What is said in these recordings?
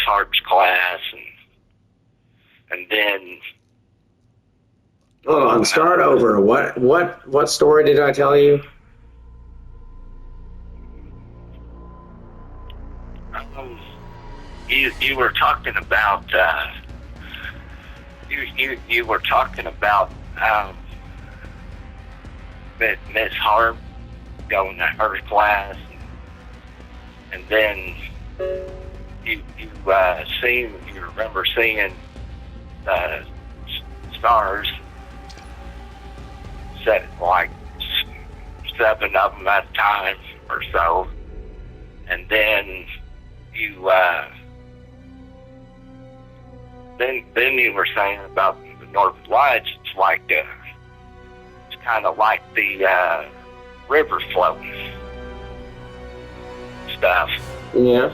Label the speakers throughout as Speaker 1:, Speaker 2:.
Speaker 1: Harp's class, and then.
Speaker 2: Hold on, start over. What story did I tell you?
Speaker 1: You were talking about you were talking about Miss Harp going to her class, and then you remember seeing stars, set like 7 of them at a time or so, and then then you were saying about the Northern Lights. It's like it's kind of like the river floating stuff.
Speaker 2: Yeah.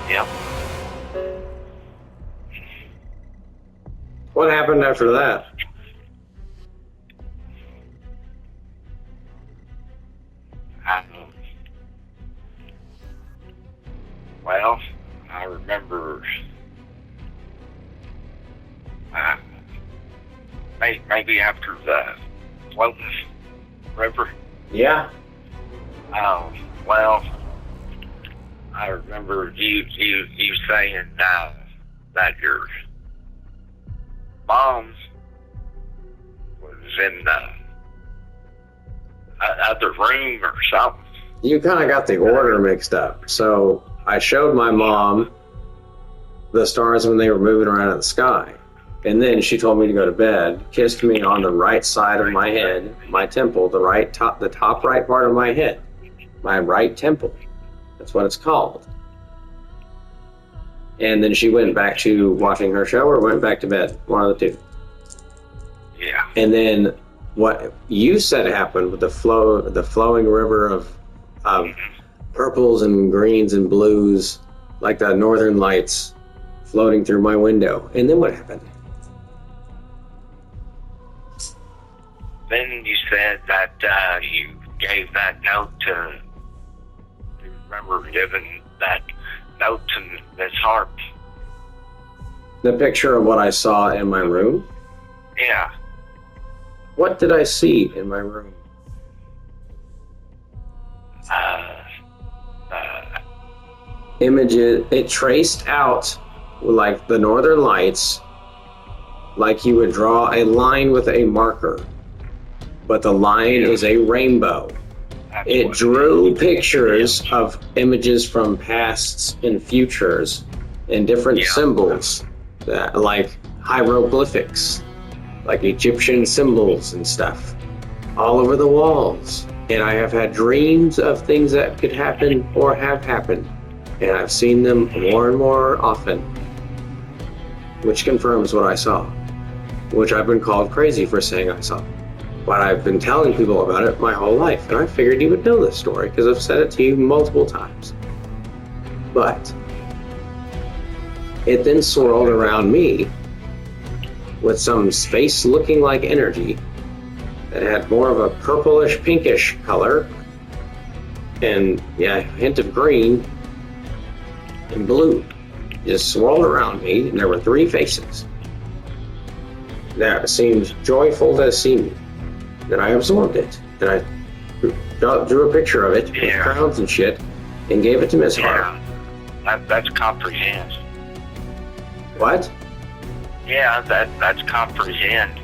Speaker 1: Yep.
Speaker 2: What happened after that?
Speaker 1: Well, I remember maybe after the floating river.
Speaker 2: Yeah.
Speaker 1: Well, I remember you saying that your mom was in the other room or something.
Speaker 2: You kind of got the order mixed up. So I showed my mom the stars when they were moving around in the sky. And then she told me to go to bed, kissed me on the right side of my head, my temple, the top right part of my head, my right temple. That's what it's called. And then she went back to watching her show or went back to bed, one of the two.
Speaker 1: Yeah.
Speaker 2: And then what you said happened with the flowing river of purples and greens and blues, like the northern lights floating through my window. And then what happened?
Speaker 1: Then you said that you gave that note to. You remember giving that note to Miss Harp?
Speaker 2: The picture of what I saw in my room?
Speaker 1: Yeah.
Speaker 2: What did I see in my room? Images. It traced out like the northern lights, like you would draw a line with a marker, but the line is a rainbow. It drew pictures of images from pasts and futures and different symbols, like hieroglyphics, like Egyptian symbols and stuff, all over the walls. And I have had dreams of things that could happen or have happened, and I've seen them more and more often, which confirms what I saw, which I've been called crazy for saying I saw. But I've been telling people about it my whole life, and I figured you would know this story because I've said it to you multiple times. But it then swirled around me with some space-looking like energy that had more of a purplish pinkish color and a hint of green and blue. Just swirled around me, and there were 3 faces that seemed joyful to see me. Then I absorbed it, and I drew a picture of it with crowns and shit and gave it to Miss Harp.
Speaker 1: That's comprehend.
Speaker 2: What?
Speaker 1: Yeah, that's comprehend.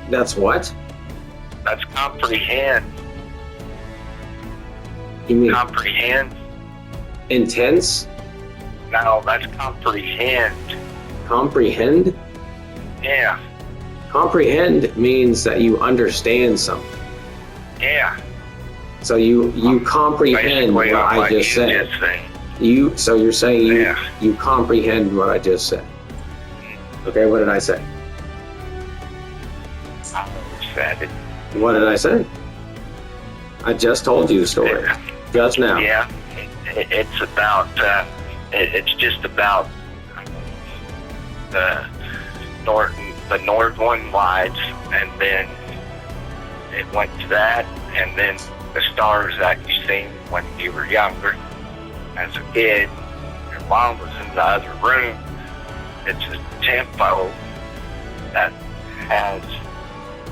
Speaker 2: That's what?
Speaker 1: That's comprehend.
Speaker 2: You mean
Speaker 1: comprehend?
Speaker 2: Intense?
Speaker 1: No, that's comprehend.
Speaker 2: Comprehend?
Speaker 1: Yeah.
Speaker 2: Comprehend means that you understand something.
Speaker 1: Yeah.
Speaker 2: So you comprehend what I just said. So you're saying you comprehend what I just said. Okay, what did I say?
Speaker 1: I said it.
Speaker 2: What did I say? I just told you the story. Just now.
Speaker 1: Yeah. It's about it's just about the northern lights, and then it went to that, and then the stars that you seen when you were younger. as a kid. Your mom was in the other room. It's a tempo that has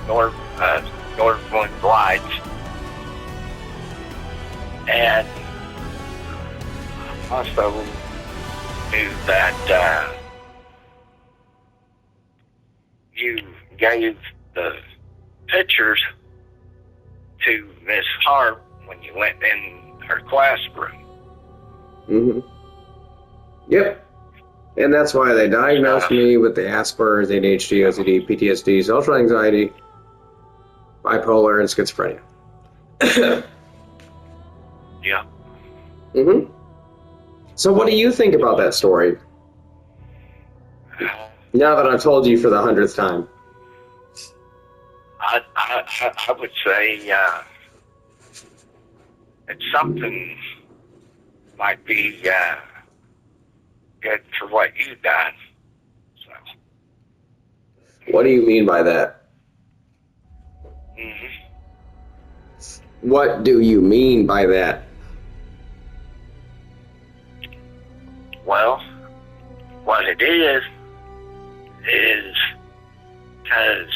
Speaker 1: north wind lights, and also knew that you gave the pictures to Miss Harp when you went in her classroom.
Speaker 2: Mm-hmm. Yep. And that's why they diagnosed me with the Asperger's, ADHD, OCD, PTSD, social anxiety, bipolar, and schizophrenia.
Speaker 1: Yeah.
Speaker 2: Mm-hmm. So what do you think about that story? Now that I've told you for the 100th time.
Speaker 1: I would say it's something might be good for what you done. So.
Speaker 2: What do you mean by that?
Speaker 1: Mm-hmm.
Speaker 2: What do you mean by that?
Speaker 1: Well, what it is because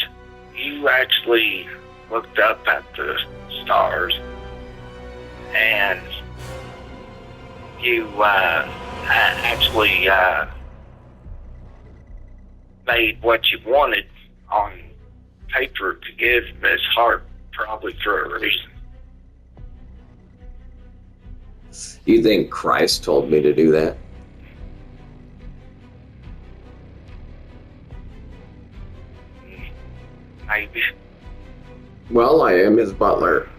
Speaker 1: you actually looked up at the stars and you actually made what you wanted on paper to give Miss Hart, probably for a reason.
Speaker 2: You think Christ told me to do that?
Speaker 1: Maybe.
Speaker 2: Well, I am his butler.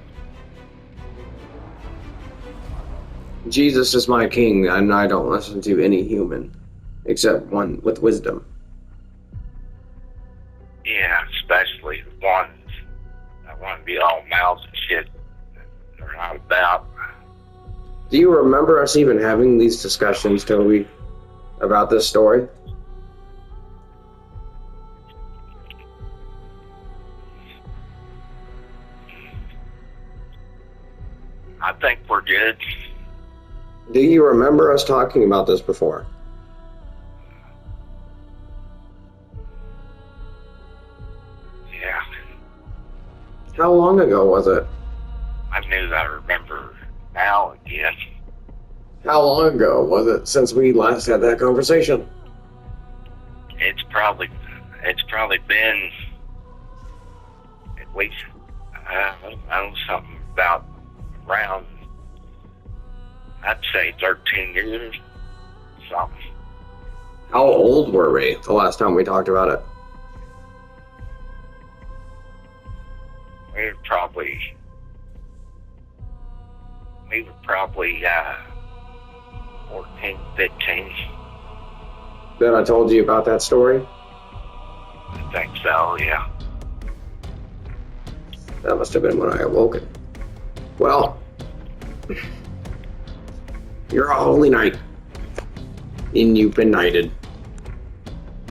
Speaker 2: Jesus is my king, and I don't listen to any human, except one with wisdom.
Speaker 1: Yeah, especially the ones that want to be all mouths and shit they're not about.
Speaker 2: Do you remember us even having these discussions, Toby, about this story?
Speaker 1: I think we're good.
Speaker 2: Do you remember us talking about this before?
Speaker 1: Yeah.
Speaker 2: How long ago was it?
Speaker 1: I knew I remember now again.
Speaker 2: How long ago was it since we last had that conversation?
Speaker 1: It's probably been at least I don't know, something about around, I'd say 13 years, something.
Speaker 2: How old were we the last time we talked about it?
Speaker 1: We were probably 14, 15.
Speaker 2: Then I told you about that story?
Speaker 1: I think so, yeah.
Speaker 2: That must have been when I awoke it. Well, you're a holy knight, and you've been knighted.